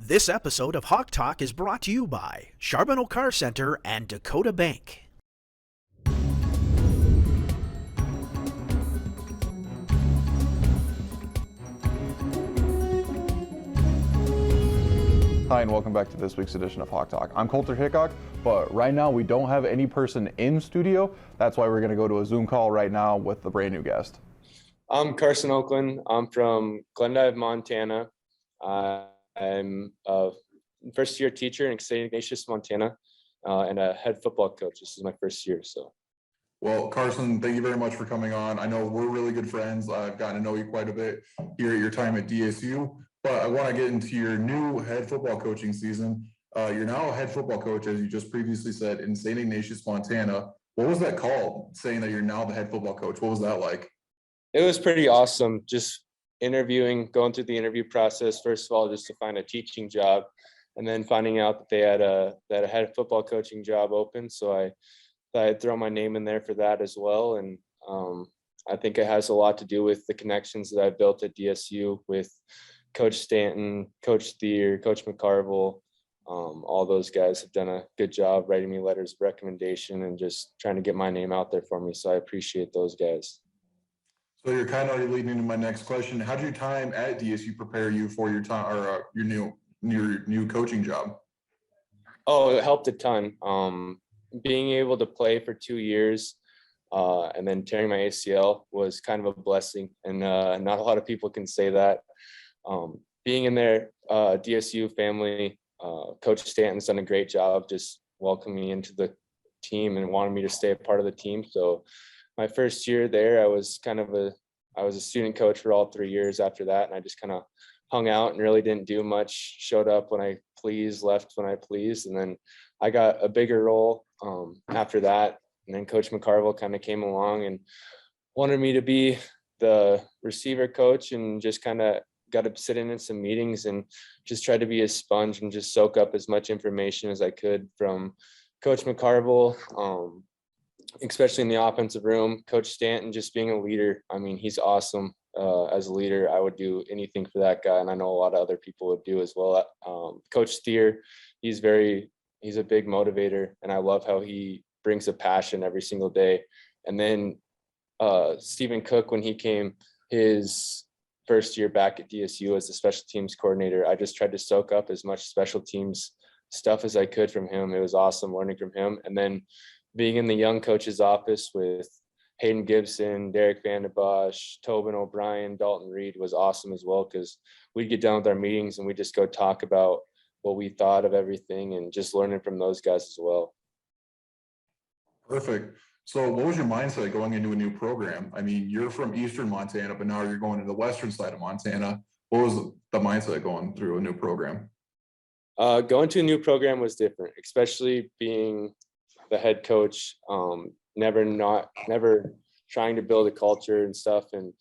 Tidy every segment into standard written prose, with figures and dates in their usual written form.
This episode of Hawk Talk is brought to you by Charbonneau Car Center and Dacotah Bank. Hi, and welcome back to this week's edition of Hawk Talk. I'm Coulter Hickok, but right now we don't have any person in studio. That's why we're going to go to a Zoom call right now with the brand new guest. I'm Carson, Oakland. I'm from Glendive, Montana. I'm a first-year teacher in St. Ignatius, Montana, and a head football coach. This is my first year, so. Well, Carson, thank you very much for coming on. I know we're really good friends. I've gotten to know you quite a bit here at your time at DSU, but I want to get into your new head football coaching season. You're now a head football coach, as you just previously said, in St. Ignatius, Montana. What was that called, saying that you're now the head football coach? What was that like? It was pretty awesome, just interviewing, going through the interview process, first of all, just to find a teaching job, and then finding out that they had a head football coaching job open. So I thought I'd throw my name in there for that as well. And I think it has a lot to do with the connections that I've built at DSU with Coach Stanton, Coach Thier, Coach McCarville. All those guys have done a good job writing me letters of recommendation and just trying to get my name out there for me. So I appreciate those guys. So you're kind of already leading into my next question. How did your time at DSU prepare you for your time or your new coaching job? Oh, it helped a ton. Being able to play for 2 years and then tearing my ACL was kind of a blessing, and not a lot of people can say that. Being in their DSU family, Coach Stanton's done a great job just welcoming me into the team and wanting me to stay a part of the team. So my first year there, I was a student coach for all 3 years after that, and I just kind of hung out and really didn't do much, showed up when I pleased, left when I pleased. And then I got a bigger role after that. And then Coach McCarville kind of came along and wanted me to be the receiver coach, and just kind of got to sit in some meetings and just try to be a sponge and just soak up as much information as I could from Coach McCarville, especially in the offensive room. Coach Stanton just being a leader. I mean, he's awesome. As a leader, I would do anything for that guy, and I know a lot of other people would do as well. Coach Thier, he's a big motivator, and I love how he brings a passion every single day. And then Stephen Cook, when he came his first year back at DSU as the special teams coordinator, I just tried to soak up as much special teams stuff as I could from him. It was awesome learning from him. And then being in the young coach's office with Hayden Gibson, Derek Vandenbosch, Tobin O'Brien, Dalton Reed was awesome as well, because we'd get done with our meetings and we just go talk about what we thought of everything and just learning from those guys as well. Perfect. So what was your mindset going into a new program? I mean, you're from Eastern Montana, but now you're going to the Western side of Montana. What was the mindset going through a new program? Going to a new program was different, especially being the head coach, never trying to build a culture and stuff, and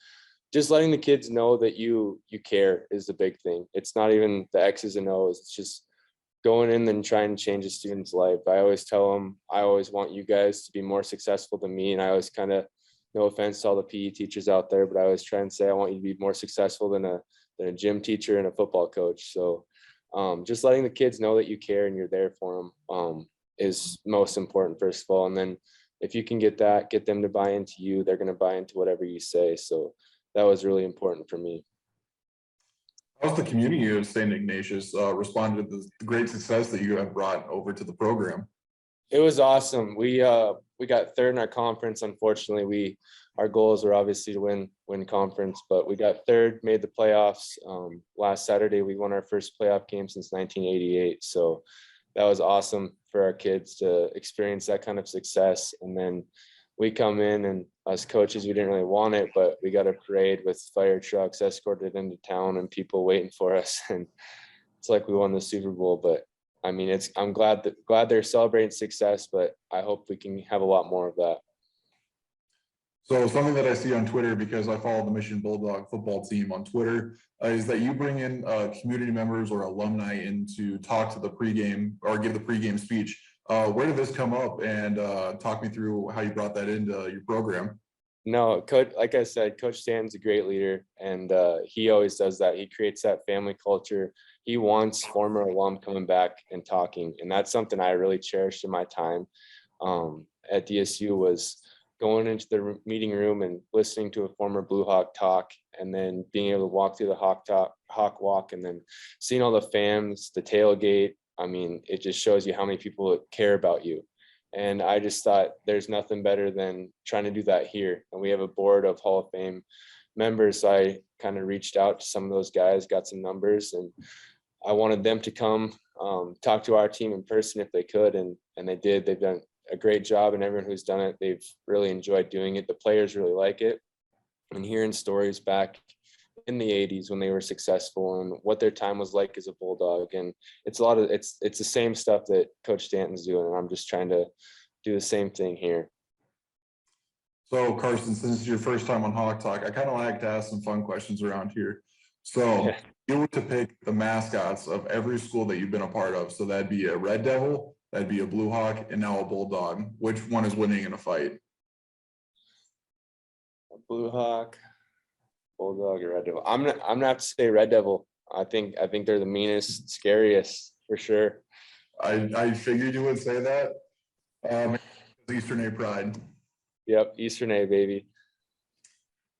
just letting the kids know that you care is the big thing. It's not even the X's and O's. It's just going in and trying to change a student's life. I always tell them, I always want you guys to be more successful than me. And I always kind of, no offense to all the PE teachers out there, but I always try and say, I want you to be more successful than a gym teacher and a football coach. So just letting the kids know that you care and you're there for them is most important, first of all. And then if you can get them to buy into you, they're going to buy into whatever you say. So that was really important for me. How's the community of St. Ignatius responded to the great success that you have brought over to the program? It was awesome. We got third in our conference. Unfortunately, our goals were obviously to win conference, but we got third, made the playoffs. Last Saturday, we won our first playoff game since 1988. So that was awesome for our kids to experience that kind of success. And then we come in, and us coaches, we didn't really want it, but we got a parade with fire trucks escorted into town and people waiting for us. And it's like we won the Super Bowl. But I mean, I'm glad they're celebrating success, but I hope we can have a lot more of that. So something that I see on Twitter, because I follow the Mission Bulldog football team on Twitter, is that you bring in community members or alumni in to talk to the pregame or give the pregame speech. Where did this come up? And talk me through how you brought that into your program. No, coach, like I said, Coach Stanton's a great leader, and he always does that. He creates that family culture. He wants former alum coming back and talking, and that's something I really cherished in my time at DSU, was going into the meeting room and listening to a former Blue Hawk talk, and then being able to walk through the Hawk Walk, and then seeing all the fans, the tailgate. I mean, it just shows you how many people care about you. And I just thought there's nothing better than trying to do that here. And we have a board of Hall of Fame members. So I kind of reached out to some of those guys, got some numbers, and I wanted them to come talk to our team in person if they could. And they did. They've done a great job, and everyone who's done it, they've really enjoyed doing it. The players really like it. And hearing stories back in the 80s when they were successful and what their time was like as a Bulldog. And it's it's the same stuff that Coach Stanton's doing, and I'm just trying to do the same thing here. So Carson, since it's your first time on Hawk Talk, I kind of like to ask some fun questions around here. So Yeah. you were to pick the mascots of every school that you've been a part of. So that'd be a Red Devil, that'd be a Blue Hawk, and now a Bulldog. Which one is winning in a fight? Blue Hawk, Bulldog, or Red Devil. I'm gonna have to say Red Devil. I think they're the meanest, scariest for sure. I figured you would say that. Eastern A pride. Yep, Eastern A, baby.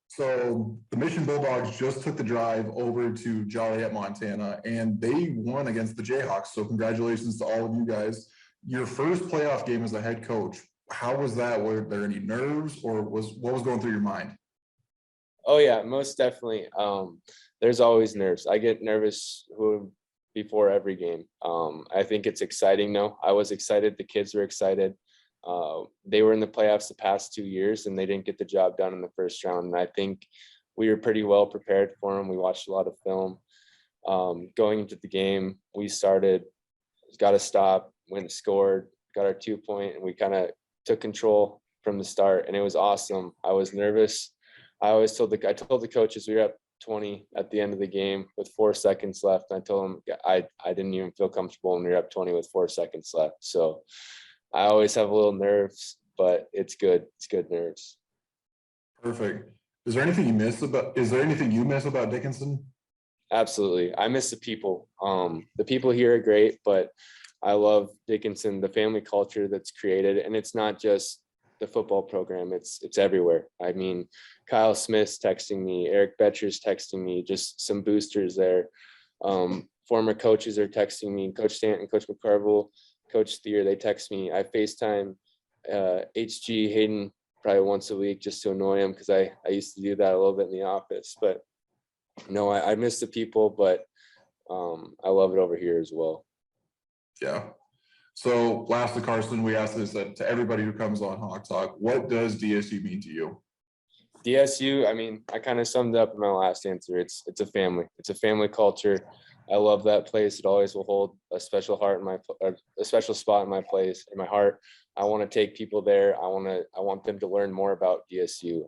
So the Mission Bulldogs just took the drive over to Joliet, Montana, and they won against the Jayhawks. So congratulations to all of you guys. Your first playoff game as a head coach, how was that? Were there any nerves, or what was going through your mind? Oh yeah, most definitely. There's always nerves. I get nervous before every game. I think it's exciting though. I was excited. The kids were excited. They were in the playoffs the past 2 years, and they didn't get the job done in the first round. And I think we were pretty well prepared for them. We watched a lot of film. Going into the game, we got a stop, went and scored, got our 2-point, and we kind of took control from the start, and it was awesome. I was nervous. I told the coaches we were up 20 at the end of the game with 4 seconds left. And I told them I didn't even feel comfortable when we were up 20 with 4 seconds left. So I always have a little nerves, but it's good. It's good nerves. Perfect. Is there anything you miss about Dickinson? Absolutely. I miss the people. The people here are great, but I love Dickinson, the family culture that's created. And it's not just the football program, it's everywhere. I mean, Kyle Smith's texting me, Eric Betcher's texting me, just some boosters there. Former coaches are texting me, Coach Stanton, Coach McCarville, Coach Thier, they text me. I FaceTime HG Hayden probably once a week just to annoy him, because I used to do that a little bit in the office. But no, I miss the people, but I love it over here as well. Yeah. So lastly, Carson, we ask this to everybody who comes on Hawk Talk. What does DSU mean to you? DSU, I mean, I kind of summed it up in my last answer. It's a family. It's a family culture. I love that place. It always will hold a special spot in my place, in my heart. I want to take people there. I want them to learn more about DSU,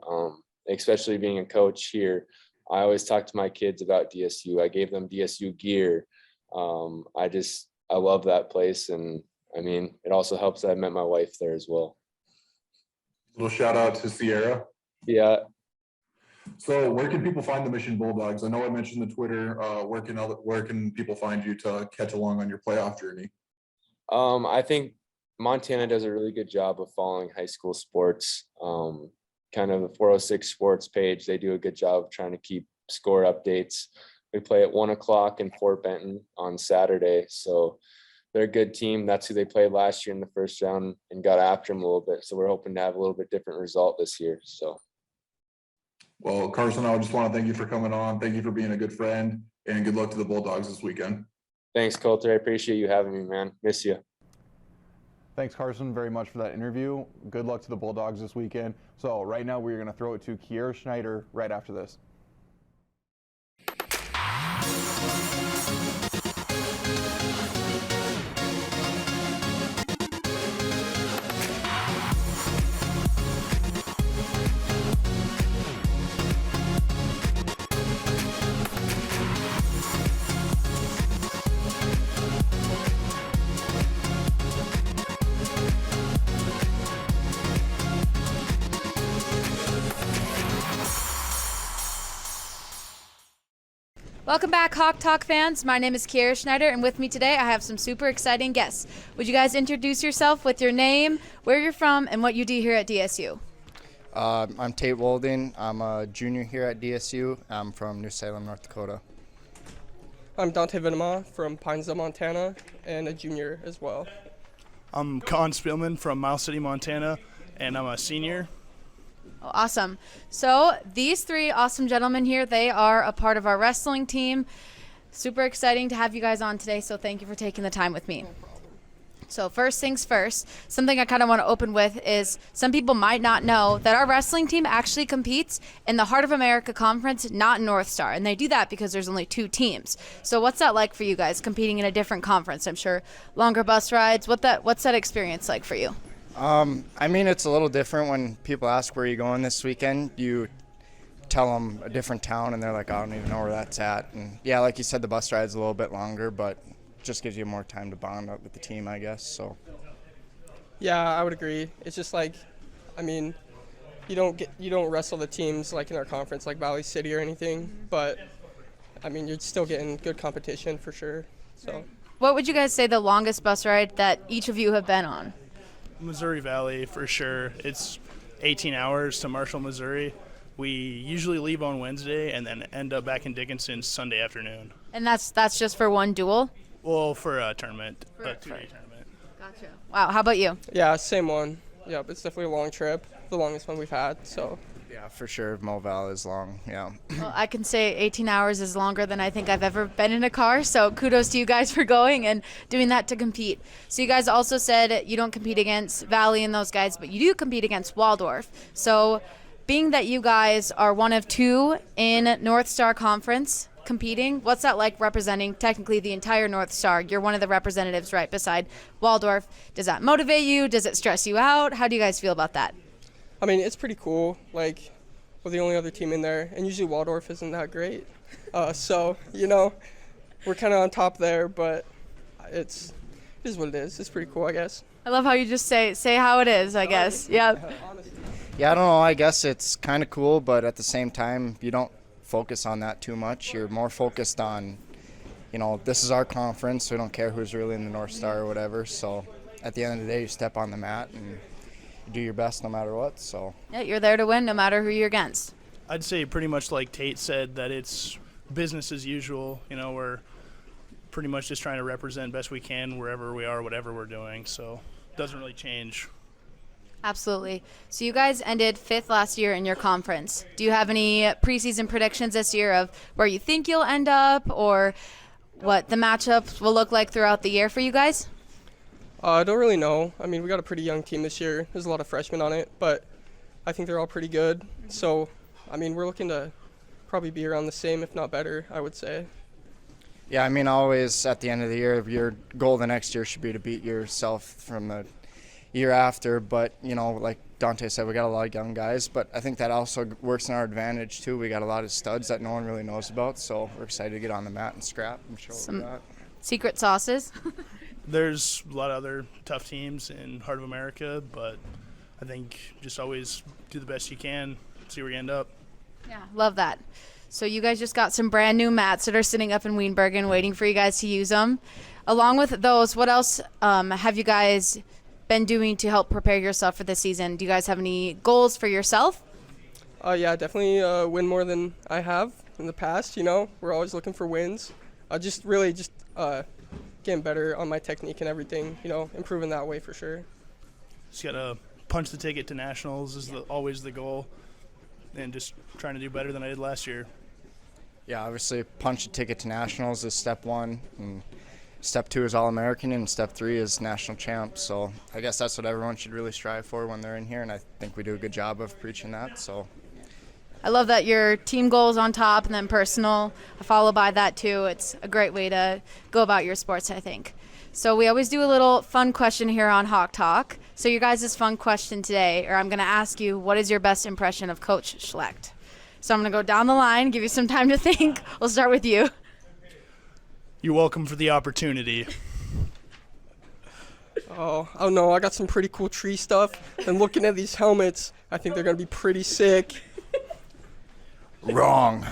especially being a coach here. I always talk to my kids about DSU. I gave them DSU gear. I love that place. And I mean, it also helps that I met my wife there as well. Little shout out to Sierra. Yeah. So where can people find the Mission Bulldogs? I know I mentioned the Twitter. Where can people find you to catch along on your playoff journey? I think Montana does a really good job of following high school sports. Kind of the 406 sports page, they do a good job of trying to keep score updates. We play at 1:00 in Fort Benton on Saturday. So they're a good team. That's who they played last year in the first round and got after them a little bit. So we're hoping to have a little bit different result this year. So. Well, Carson, I just want to thank you for coming on. Thank you for being a good friend, and good luck to the Bulldogs this weekend. Thanks, Coulter. I appreciate you having me, man. Miss you. Thanks, Carson, very much for that interview. Good luck to the Bulldogs this weekend. So right now we're going to throw it to Kiera Schneider right after this. Welcome back, Hawk Talk fans. My name is Kiera Schneider, and with me today I have some super exciting guests. Would you guys introduce yourself with your name, where you're from, and what you do here at DSU? I'm Tayt Wolding. I'm a junior here at DSU. I'm from New Salem, North Dakota. I'm Dante Venema from Pinesville, Montana, and a junior as well. I'm Speelmon from Miles City, Montana, and I'm a senior. Oh, awesome. So these three awesome gentlemen here, they are a part of our wrestling team. Super exciting to have you guys on today, so thank you for taking the time with me. So first things first, something I kind of want to open with is some people might not know that our wrestling team actually competes in the Heart of America Conference, not North Star. And they do that because there's only 2 teams. So what's that like for you guys, competing in a different conference? I'm sure longer bus rides. What's that experience like for you? I mean, it's a little different when people ask where you're going this weekend. You tell them a different town, and they're like, I don't even know where that's at. And yeah, like you said, the bus ride's a little bit longer, but just gives you more time to bond up with the team, I guess. So Yeah, I would agree. It's just like, I mean, you don't wrestle the teams like in our conference like Valley City or anything, but I mean, you're still getting good competition for sure. So What would you guys say the longest bus ride that each of you have been on? Missouri Valley, for sure. It's 18 hours to Marshall, Missouri. We usually leave on Wednesday and then end up back in Dickinson Sunday afternoon. And that's just for one duel? Well, for a tournament, a 2-day tournament. Gotcha. Wow, how about you? yeah, same one. Yep, it's definitely a long trip, the longest one we've had. So yeah, for sure, Moval is long. Yeah. Well, I can say 18 hours is longer than I think I've ever been in a car, so kudos to you guys for going and doing that to compete. So you guys also said you don't compete against Valley and those guys, but you do compete against Waldorf. So being that you guys are one of 2 in North Star Conference competing, what's that like representing technically the entire North Star? You're one of the representatives right beside Waldorf. Does that motivate you? Does it stress you out? How do you guys feel about that? I mean, it's pretty cool. Like, we're the only other team in there, and usually Waldorf isn't that great. So we're kind of on top there, but it is what it is. It's pretty cool, I guess. I love how you just say how it is, I guess. Yeah. Yeah, I don't know. I guess it's kind of cool, but at the same time, you don't focus on that too much. You're more focused on, this is our conference. We don't care who's really in the North Star or whatever. So at the end of the day, you step on the mat and you do your best no matter what. So Yeah, you're there to win no matter who you're against. I'd say pretty much like Tayt said, that it's business as usual. We're pretty much just trying to represent best we can wherever we are, whatever we're doing. So it doesn't really change. Absolutely. So you guys ended 5th last year in your conference. Do you have any preseason predictions this year of where you think you'll end up or what the matchups will look like throughout the year for you guys? I don't really know. I mean, we got a pretty young team this year. There's a lot of freshmen on it, but I think they're all pretty good. So, I mean, we're looking to probably be around the same, if not better, I would say. yeah, I mean, always at the end of the year, your goal the next year should be to beat yourself from the year after. But like Dante said, we got a lot of young guys, but I think that also works in our advantage too. We got a lot of studs that no one really knows about, so we're excited to get on the mat and scrap and show what we got. Secret sauces? There's a lot of other tough teams in Heart of America, but I think just always do the best you can, see where you end up. Yeah, love that. So you guys just got some brand new mats that are sitting up in Weinbergen waiting for you guys to use them. Along with those, what else have you guys been doing to help prepare yourself for this season? Do you guys have any goals for yourself? Yeah, definitely win more than I have in the past. We're always looking for wins. Just getting better on my technique and everything. Improving that way for sure. Just got to punch the ticket to nationals is always the goal, and just trying to do better than I did last year. Yeah, obviously punch a ticket to nationals is step 1, and step 2 is All-American, and step 3 is national champ. So I guess that's what everyone should really strive for when they're in here, and I think we do a good job of preaching that. So I love that your team goals on top and then personal. I follow by that too. It's a great way to go about your sports, I think. So we always do a little fun question here on Hawk Talk. So your guys' fun question today, or I'm going to ask you, what is your best impression of Coach Schlecht? So I'm going to go down the line, give you some time to think. We'll start with you. You're welcome for the opportunity. Oh, I don't know. I got some pretty cool tree stuff. And looking at these helmets, I think they're going to be pretty sick. Wrong.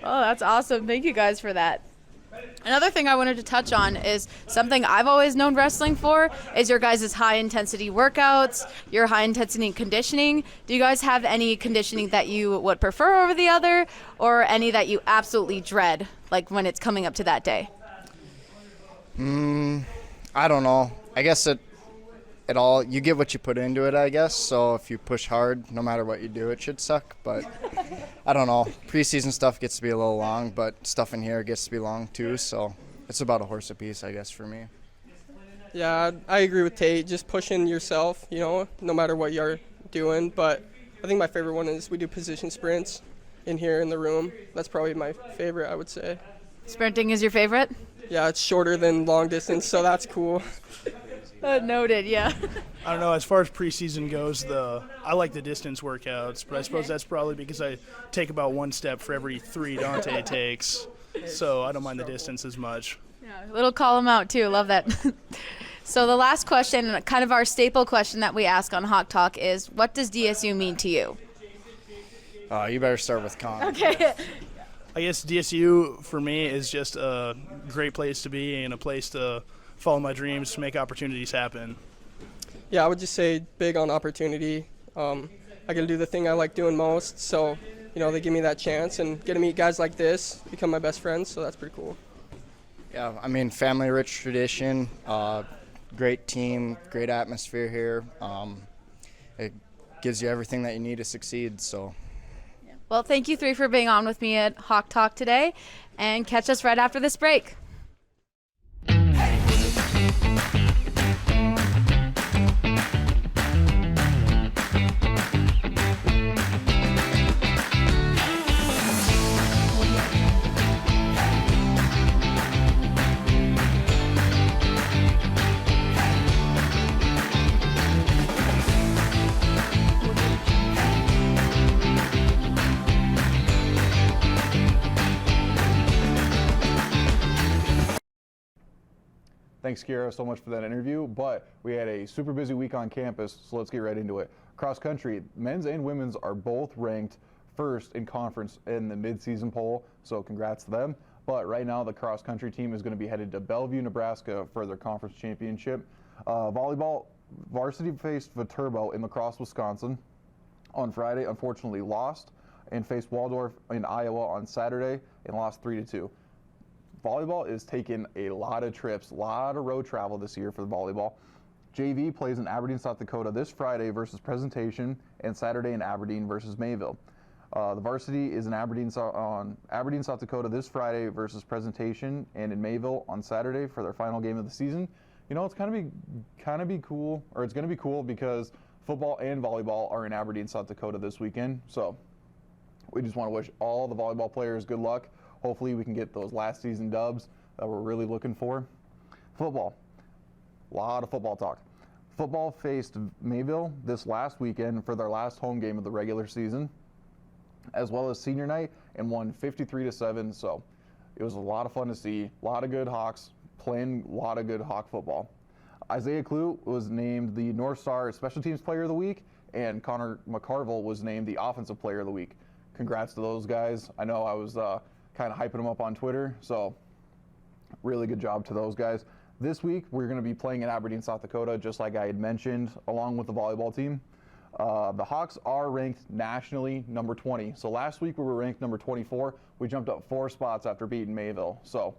Oh, that's awesome. Thank you guys for that. Another thing I wanted to touch on is something I've always known wrestling for is your guys' high intensity workouts, your high intensity conditioning. Do you guys have any conditioning that you would prefer over the other, or any that you absolutely dread, like when it's coming up to that day? I don't know. I guess it all, you get what you put into it, I guess. So if you push hard, no matter what you do, it should suck. But I don't know. Preseason stuff gets to be a little long, but stuff in here gets to be long too. So it's about a horse apiece, I guess, for me. Yeah, I agree with Tayt. Just pushing yourself, no matter what you're doing. But I think my favorite one is we do position sprints in here in the room. That's probably my favorite, I would say. Sprinting is your favorite? Yeah, it's shorter than long distance, so that's cool. Noted, yeah. I don't know. As far as preseason goes, I like the distance workouts, but I suppose that's probably because I take about one step for every 3 Dante takes, so I don't mind the distance as much. Yeah, little call them out too. Love that. So the last question, kind of our staple question that we ask on Hawk Talk is, what does DSU mean to you? You better start with Con. Okay. I guess DSU for me is just a great place to be and a place to follow my dreams, to make opportunities happen. Yeah, I would just say big on opportunity. I get to do the thing I like doing most, so they give me that chance, and get to meet guys like this, become my best friends, so that's pretty cool. Yeah, I mean, family-rich tradition, great team, great atmosphere here. It gives you everything that you need to succeed, so. Well, thank you 3 for being on with me at Hawk Talk today, and catch us right after this break. Thanks, Kira, so much for that interview. But we had a super busy week on campus, so let's get right into it. Cross country, men's and women's are both ranked first in conference in the mid-season poll, so congrats to them. But right now, the cross country team is going to be headed to Bellevue, Nebraska for their conference championship. Volleyball varsity faced Viterbo in La Crosse, Wisconsin on Friday, unfortunately lost, and faced Waldorf in Iowa on Saturday and lost 3-2. Volleyball is taking a lot of trips, a lot of road travel this year for the volleyball. JV plays in Aberdeen, South Dakota this Friday versus Presentation, and Saturday in Aberdeen versus Mayville. The varsity is in Aberdeen, South Dakota this Friday versus Presentation, and in Mayville on Saturday for their final game of the season. It's going to be cool because football and volleyball are in Aberdeen, South Dakota this weekend. So we just want to wish all the volleyball players good luck. Hopefully we can get those last season dubs that we're really looking for. Football, a lot of football talk. Football faced Mayville this last weekend for their last home game of the regular season, as well as senior night, and won 53-7. So it was a lot of fun to see. A lot of good Hawks playing a lot of good Hawk football. Isaiah Clue was named the North Star Special Teams Player of the Week, and Connor McCarville was named the Offensive Player of the Week. Congrats to those guys. I know I was kind of hyping them up on Twitter, so really good job to those guys. This week, we're going to be playing in Aberdeen, South Dakota, just like I had mentioned, along with the volleyball team. The Hawks are ranked nationally number 20. So last week, we were ranked number 24. We jumped up 4 spots after beating Mayville. So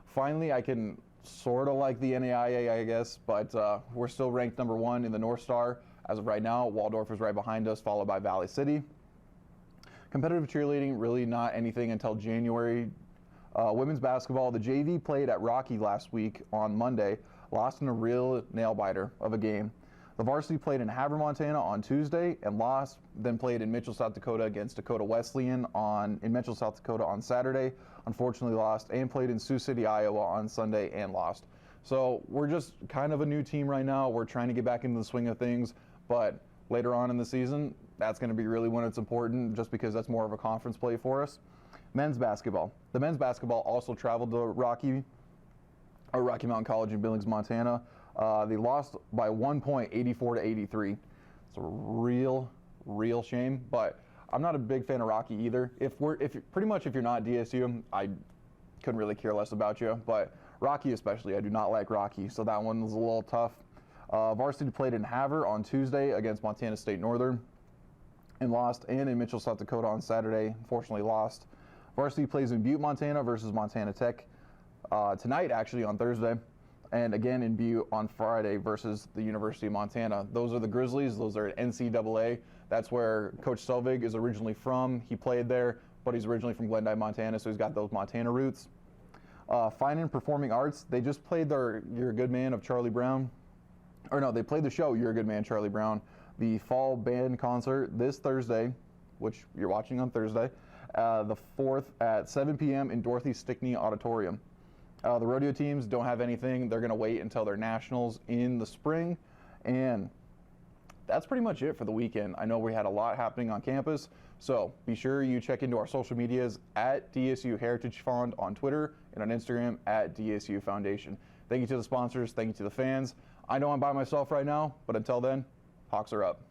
finally, I can sort of like the NAIA, I guess, but we're still ranked number 1 in the North Star. As of right now, Waldorf is right behind us, followed by Valley City. Competitive cheerleading, really not anything until January. Women's basketball, the JV played at Rocky last week on Monday, lost in a real nail-biter of a game. The varsity played in Havre, Montana on Tuesday and lost, then played in Mitchell, South Dakota against Dakota Wesleyan in Mitchell, South Dakota on Saturday, unfortunately lost, and played in Sioux City, Iowa on Sunday and lost. So we're just kind of a new team right now. We're trying to get back into the swing of things, but later on in the season, that's going to be really when it's important, just because that's more of a conference play for us. Men's basketball. The men's basketball also traveled to Rocky Mountain College in Billings, Montana. They lost by 1 point, 84-83. It's a real shame, but I'm not a big fan of Rocky either. If you're not DSU, I couldn't really care less about you. But Rocky especially, I do not like Rocky, so that one was a little tough. Varsity played in Havre on Tuesday against Montana State Northern and lost, and in Mitchell, South Dakota on Saturday, unfortunately lost. Varsity plays in Butte, Montana versus Montana Tech tonight, actually on Thursday, and again in Butte on Friday versus the University of Montana. Those are the Grizzlies. Those are at NCAA. That's where Coach Selvig is originally from. He played there, but he's originally from Glendive, Montana, so he's got those Montana roots. Fine and Performing Arts, they just played their You're a Good Man of Charlie Brown. Or no, they played the show You're a Good Man, Charlie Brown, the fall band concert this Thursday, which you're watching on Thursday, the 4th at 7 p.m. in Dorothy Stickney Auditorium. The rodeo teams don't have anything. They're going to wait until their nationals in the spring. And that's pretty much it for the weekend. I know we had a lot happening on campus, so be sure you check into our social medias at DSU Heritage Fund on Twitter and on Instagram at DSU Foundation. Thank you to the sponsors. Thank you to the fans. I know I'm by myself right now, but until then, Hawks are up.